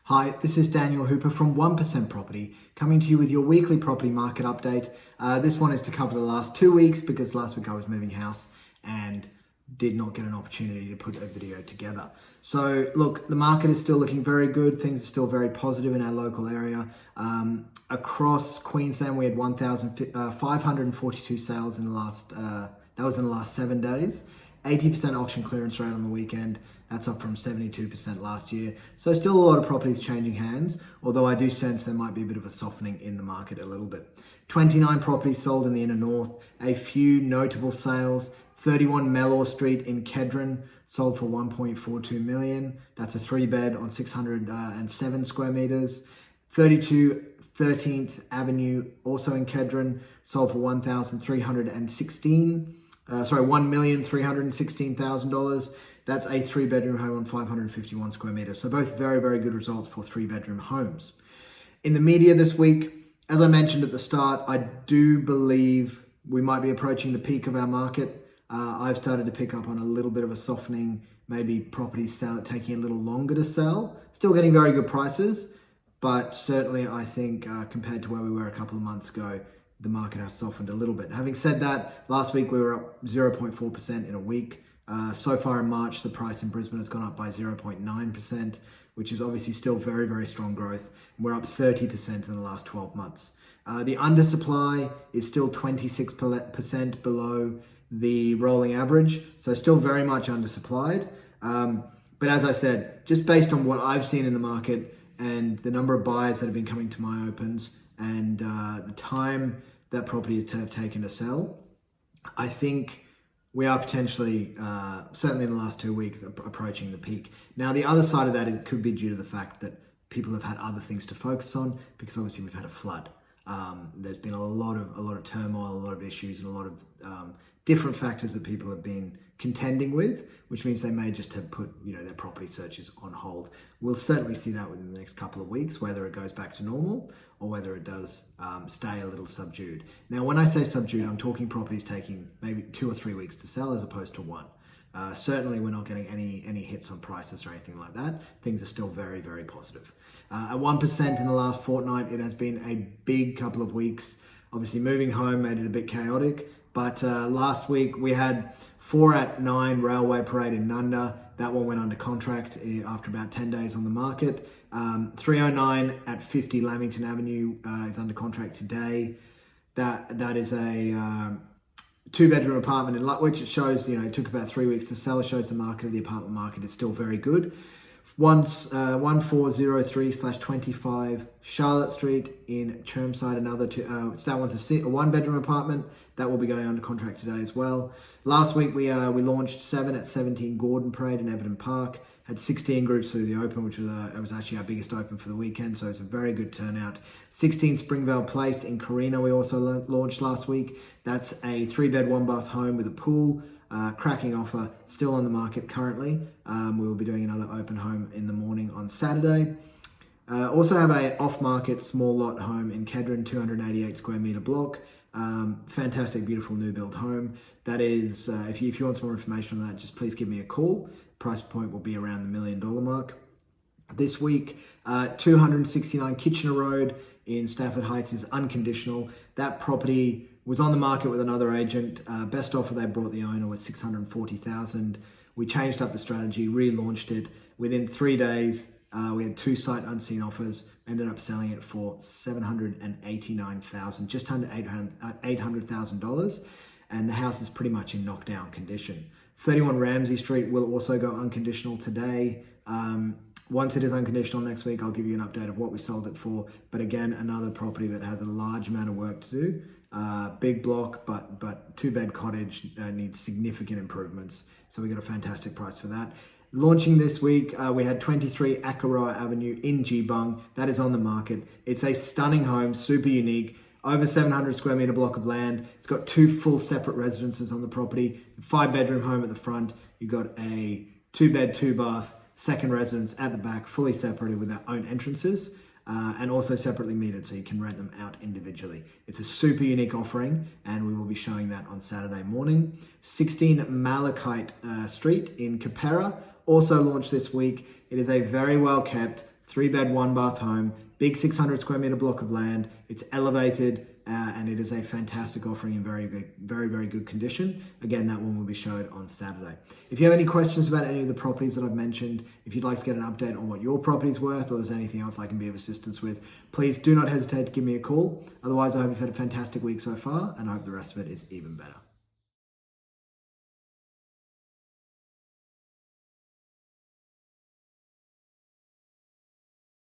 Hi, this is Daniel Hooper from 1% Property, coming to you with your weekly property market update. This one is to cover the last 2 weeks because last week I was moving house and did not get an opportunity to put a video together. So look, the market is still looking very good. Things are still very positive in our local area. Across Queensland, we had 1,542 sales in the last, that was in the last 7 days. 80% auction clearance rate on the weekend. That's up from 72% last year. So still a lot of properties changing hands, although I do sense there might be a bit of a softening in the market a little bit. 29 properties sold in the inner north, a few notable sales. 31 Mellor Street in Kedron sold for 1.42 million. That's a 3-bed on 607 square meters. 32 13th Avenue, also in Kedron, sold for $1,316,000. That's a 3-bedroom home on 551 square meters. So both very, very good results for 3-bedroom homes. In the media this week, as I mentioned at the start, I do believe we might be approaching the peak of our market. I've started to pick up on a little bit of a softening, maybe properties taking a little longer to sell. Still getting very good prices, but certainly I think compared to where we were a couple of months ago, the market has softened a little bit. Having said that, last week we were up 0.4% in a week. So far in March, the price in Brisbane has gone up by 0.9%, which is obviously still very, very strong growth. We're up 30% in the last 12 months. The undersupply is still 26% below the rolling average, so still very much undersupplied. But as I said, just based on what I've seen in the market and the number of buyers that have been coming to my opens and the time that properties have taken to sell, I think we are potentially, certainly in the last 2 weeks, approaching the peak. Now, the other side of that, it could be due to the fact that people have had other things to focus on, because obviously we've had a flood. There's been a lot of turmoil, a lot of issues, and a lot of different factors that people have been contending with, which means they may just have put their property searches on hold. We'll certainly see that within the next couple of weeks, whether it goes back to normal or whether it does stay a little subdued. Now, when I say subdued, I'm talking properties taking maybe 2 or 3 weeks to sell as opposed to 1. Certainly, we're not getting any hits on prices or anything like that. Things are still very, very positive. At 1% in the last fortnight, it has been a big couple of weeks. Obviously, moving home made it a bit chaotic, but last week we had 4 at 9 Railway Parade in Nunda. That one went under contract after about 10 days on the market. 309 at 50 Lamington Avenue is under contract today. That is a 2-bedroom apartment in Lutwyche. It shows, it took about 3 weeks to sell. It shows the market of the apartment market is still very good. 1403/25 Charlotte Street in Chermside, another that one's a 1-bedroom apartment that will be going under contract today as well. Last week we launched 7 at 17 Gordon Parade in Everton Park. Had 16 groups through the open, which was actually our biggest open for the weekend, so it's a very good turnout. 16 Springvale Place in Carina we also launched last week. That's a 3-bed 1-bath home with a pool. Cracking offer, still on the market currently. We will be doing another open home in the morning on Saturday. Also have a off-market small lot home in Kedron, 288 square meter block. Fantastic, beautiful new build home. That is, if you want some more information on that, just please give me a call. Price point will be around the $1 million mark. This week, 269 Kitchener Road in Stafford Heights is unconditional. That property was on the market with another agent. Best offer they brought the owner was $640,000. We changed up the strategy, relaunched it. Within 3 days, we had 2 sight unseen offers, ended up selling it for $789,000, just under $800,000. And the house is pretty much in knockdown condition. 31 Ramsey Street will also go unconditional today. Once it is unconditional next week, I'll give you an update of what we sold it for. But again, another property that has a large amount of work to do. Big block, but 2-bed cottage needs significant improvements. So we got a fantastic price for that. Launching this week, we had 23 Akaroa Avenue in Geebung. That is on the market. It's a stunning home, super unique. Over 700 square meter block of land. It's got 2 full separate residences on the property. 5-bedroom home at the front. You've got a 2-bed, 2-bath, second residence at the back, fully separated with their own entrances. And also separately metered, so you can rent them out individually. It's a super unique offering, and we will be showing that on Saturday morning. 16 Malachite Street in Capera, also launched this week. It is a very well kept 3-bed, 1-bath home, big 600 square meter block of land. It's elevated and it is a fantastic offering in very good condition. Again, that one will be showed on Saturday. If you have any questions about any of the properties that I've mentioned, if you'd like to get an update on what your property's worth or there's anything else I can be of assistance with, please do not hesitate to give me a call. Otherwise, I hope you've had a fantastic week so far and I hope the rest of it is even better.